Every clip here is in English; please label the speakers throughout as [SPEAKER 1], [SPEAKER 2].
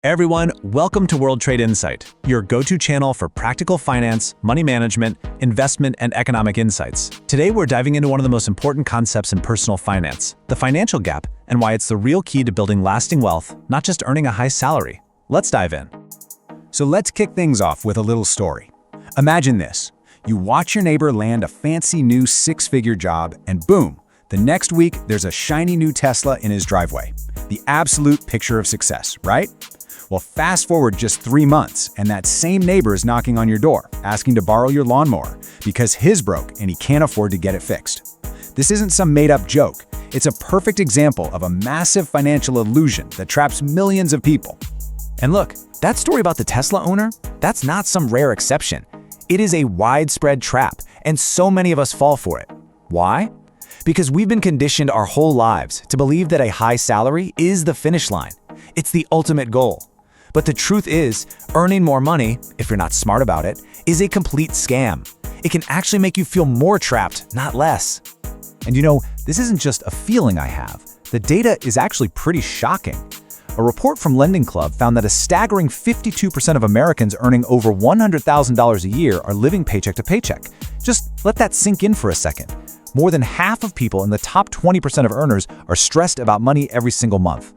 [SPEAKER 1] Everyone, welcome to World Trade Insight, your go-to channel for practical finance, money management, investment, and economic insights. Today, we're diving into one of the most important concepts in personal finance, the financial gap, and why it's the real key to building lasting wealth, not just earning a high salary. Let's dive in.
[SPEAKER 2] So let's kick things off with a little story. Imagine this. You watch your neighbor land a fancy new six-figure job, and boom, the next week there's a shiny new Tesla in his driveway. The absolute picture of success, right? Well, fast forward just 3 months, and that same neighbor is knocking on your door, asking to borrow your lawnmower because his broke and he can't afford to get it fixed. This isn't some made-up joke. It's a perfect example of a massive financial illusion that traps millions of people.
[SPEAKER 3] And look, that story about the Tesla owner, that's not some rare exception. It is a widespread trap, and so many of us fall for it. Why? Because we've been conditioned our whole lives to believe that a high salary is the finish line. It's the ultimate goal. But the truth is, earning more money, if you're not smart about it, is a complete scam. It can actually make you feel more trapped, not less.
[SPEAKER 2] And you know, this isn't just a feeling I have. The data is actually pretty shocking. A report from Lending Club found that a staggering 52% of Americans earning over $100,000 a year are living paycheck to paycheck. Just let that sink in for a second. More than half of people in the top 20% of earners are stressed about money every single month.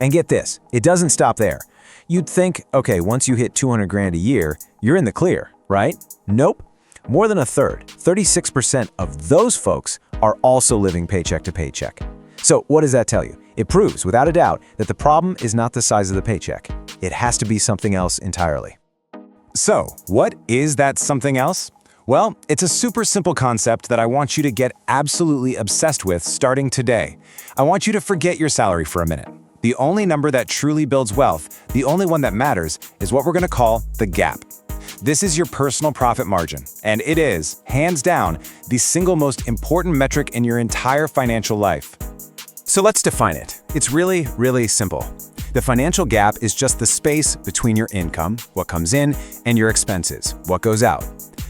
[SPEAKER 3] And get this, it doesn't stop there. You'd think, okay, once you hit 200 grand a year, you're in the clear, right? Nope. More than a third, 36% of those folks are also living paycheck to paycheck. So what does that tell you? It proves, without a doubt, that the problem is not the size of the paycheck. It has to be something else entirely.
[SPEAKER 4] So, what is that something else? Well, it's a super simple concept that I want you to get absolutely obsessed with starting today. I want you to forget your salary for a minute. The only number that truly builds wealth, the only one that matters, is what we're going to call the gap. This is your personal profit margin, and it is, hands down, the single most important metric in your entire financial life. So let's define it. It's really, really simple. The financial gap is just the space between your income, what comes in, and your expenses, what goes out.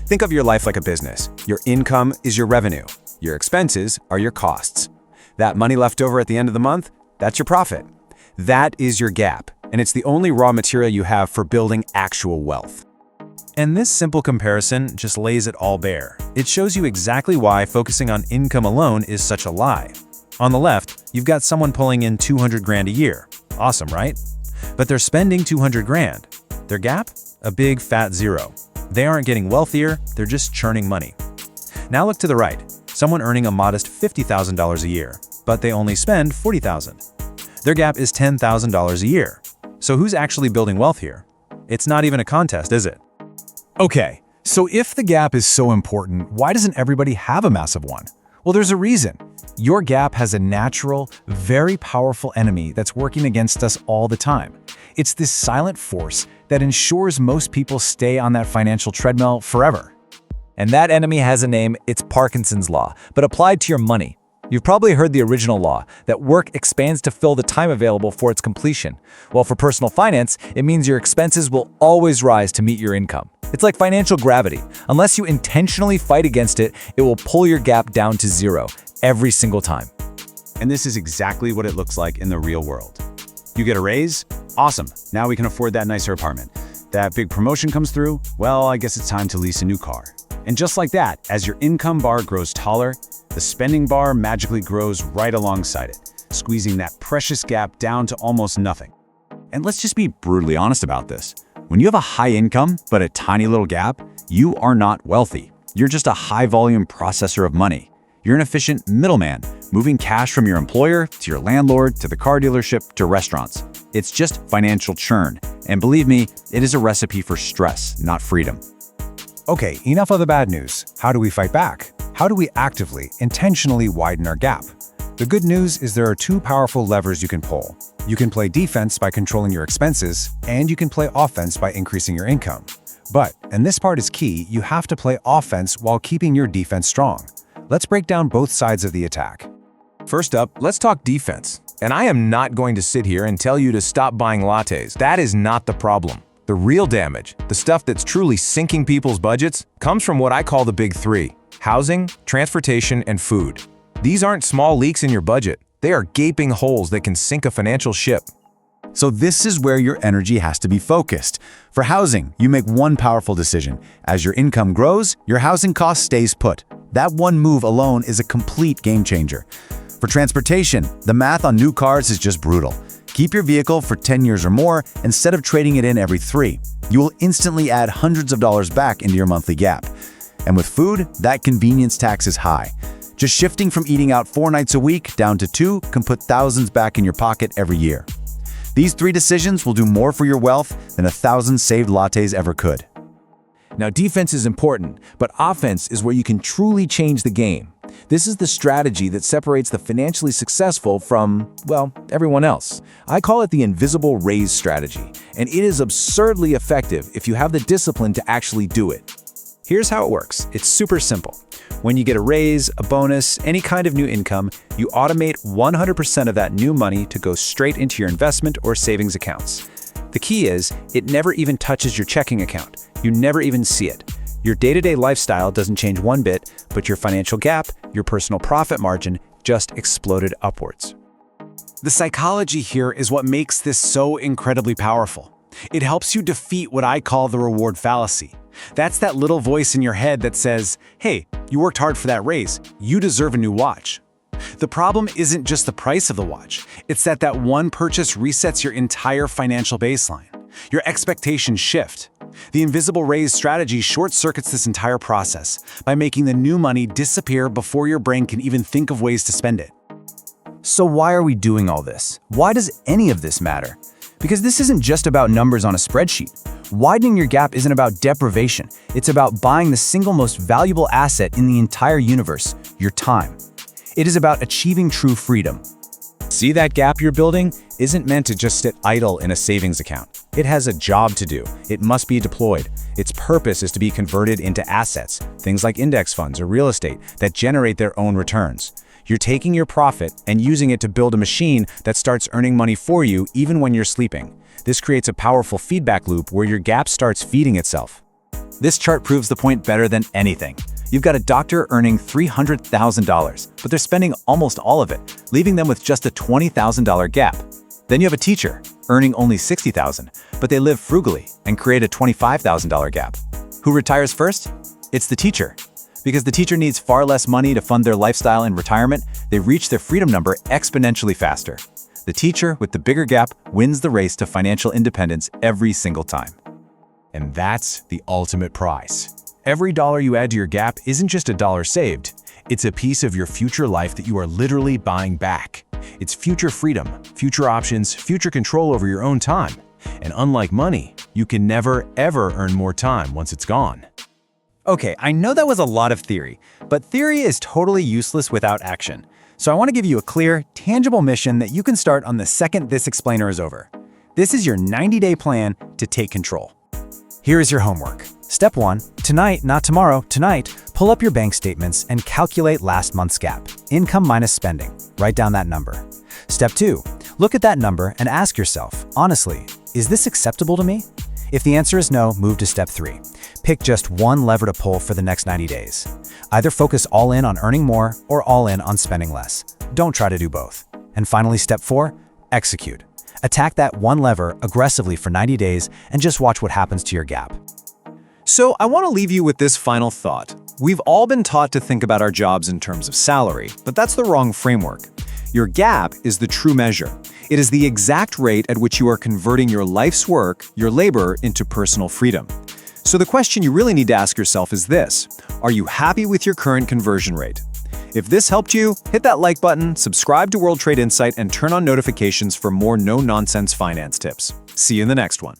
[SPEAKER 4] Think of your life like a business. Your income is your revenue. Your expenses are your costs. That money left over at the end of the month, that's your profit. That is your gap, and it's the only raw material you have for building actual wealth.
[SPEAKER 1] And this simple comparison just lays it all bare. It shows you exactly why focusing on income alone is such a lie. On the left, you've got someone pulling in 200 grand a year. Awesome, right? But they're spending 200 grand. Their gap? A big fat zero. They aren't getting wealthier, they're just churning money. Now look to the right, someone earning a modest $50,000 a year, but they only spend $40,000. Their gap is $10,000 a year. So who's actually building wealth here? It's not even a contest, is it?
[SPEAKER 2] Okay, so if the gap is so important, why doesn't everybody have a massive one? Well, there's a reason. Your gap has a natural, very powerful enemy that's working against us all the time. It's this silent force that ensures most people stay on that financial treadmill forever.
[SPEAKER 3] And that enemy has a name, it's Parkinson's Law, but applied to your money. You've probably heard the original law, that work expands to fill the time available for its completion. Well, for personal finance, it means your expenses will always rise to meet your income. It's like financial gravity. Unless you intentionally fight against it, it will pull your gap down to zero every single time.
[SPEAKER 4] And this is exactly what it looks like in the real world. You get a raise? Awesome. Now we can afford that nicer apartment. That big promotion comes through? Well, I guess it's time to lease a new car. And just like that, as your income bar grows taller, the spending bar magically grows right alongside it, squeezing that precious gap down to almost nothing.
[SPEAKER 2] And let's just be brutally honest about this. When you have a high income, but a tiny little gap, you are not wealthy. You're just a high-volume processor of money. You're an efficient middleman, moving cash from your employer to your landlord to the car dealership to restaurants. It's just financial churn. And believe me, it is a recipe for stress, not freedom. Okay, enough of the bad news. How do we fight back? How do we actively, intentionally widen our gap? The good news is there are two powerful levers you can pull. You can play defense by controlling your expenses, and you can play offense by increasing your income. But, and this part is key, you have to play offense while keeping your defense strong. Let's break down both sides of the attack.
[SPEAKER 4] First up, let's talk defense. And I am not going to sit here and tell you to stop buying lattes. That is not the problem. The real damage, the stuff that's truly sinking people's budgets, comes from what I call the big three: housing, transportation, and food. These aren't small leaks in your budget. They are gaping holes that can sink a financial ship.
[SPEAKER 2] So this is where your energy has to be focused. For housing, you make one powerful decision. As your income grows, your housing cost stays put. That one move alone is a complete game changer. For transportation, the math on new cars is just brutal. Keep your vehicle for 10 years or more instead of trading it in every 3. You will instantly add hundreds of dollars back into your monthly gap. And with food, that convenience tax is high. Just shifting from eating out 4 nights a week down to 2 can put thousands back in your pocket every year. These 3 decisions will do more for your wealth than 1,000 saved lattes ever could.
[SPEAKER 3] Now, defense is important, but offense is where you can truly change the game. This is the strategy that separates the financially successful from, well, everyone else. I call it the invisible raise strategy, and it is absurdly effective if you have the discipline to actually do it.
[SPEAKER 1] Here's how it works. It's super simple. When you get a raise, a bonus, any kind of new income, you automate 100% of that new money to go straight into your investment or savings accounts. The key is, it never even touches your checking account. You never even see it. Your day-to-day lifestyle doesn't change one bit, but your financial gap, your personal profit margin, just exploded upwards.
[SPEAKER 4] The psychology here is what makes this so incredibly powerful. It helps you defeat what I call the reward fallacy. That's that little voice in your head that says, hey, you worked hard for that raise, you deserve a new watch. The problem isn't just the price of the watch, it's that one purchase resets your entire financial baseline. Your expectations shift. The invisible raise strategy short-circuits this entire process by making the new money disappear before your brain can even think of ways to spend it.
[SPEAKER 3] So why are we doing all this? Why does any of this matter? Because this isn't just about numbers on a spreadsheet. Widening your gap isn't about deprivation. It's about buying the single most valuable asset in the entire universe, your time. It is about achieving true freedom.
[SPEAKER 1] See that gap you're building isn't meant to just sit idle in a savings account. It has a job to do. It must be deployed. Its purpose is to be converted into assets, things like index funds or real estate that generate their own returns. You're taking your profit and using it to build a machine that starts earning money for you even when you're sleeping. This creates a powerful feedback loop where your gap starts feeding itself.
[SPEAKER 2] This chart proves the point better than anything. You've got a doctor earning $300,000, but they're spending almost all of it, leaving them with just a $20,000 gap. Then you have a teacher earning only $60,000, but they live frugally and create a $25,000 gap. Who retires first? It's the teacher. Because the teacher needs far less money to fund their lifestyle in retirement, they reach their freedom number exponentially faster. The teacher with the bigger gap wins the race to financial independence every single time.
[SPEAKER 1] And that's the ultimate prize. Every dollar you add to your gap isn't just a dollar saved. It's a piece of your future life that you are literally buying back. It's future freedom, future options, future control over your own time. And unlike money, you can never, ever earn more time once it's gone.
[SPEAKER 5] Okay, I know that was a lot of theory, but theory is totally useless without action. So I want to give you a clear, tangible mission that you can start on the second this explainer is over. This is your 90-day plan to take control. Here is your homework. Step 1, tonight, not tomorrow, tonight, pull up your bank statements and calculate last month's gap, income minus spending. Write down that number. Step 2, look at that number and ask yourself, honestly, is this acceptable to me? If the answer is no, move to step 3. Pick just one lever to pull for the next 90 days. Either focus all in on earning more or all in on spending less. Don't try to do both. And finally, step 4, execute. Attack that one lever aggressively for 90 days and just watch what happens to your gap.
[SPEAKER 1] So I want to leave you with this final thought. We've all been taught to think about our jobs in terms of salary, but that's the wrong framework. Your gap is the true measure. It is the exact rate at which you are converting your life's work, your labor, into personal freedom. So the question you really need to ask yourself is this: are you happy with your current conversion rate? If this helped you, hit that like button, subscribe to World Trade Insight, and turn on notifications for more no-nonsense finance tips. See you in the next one.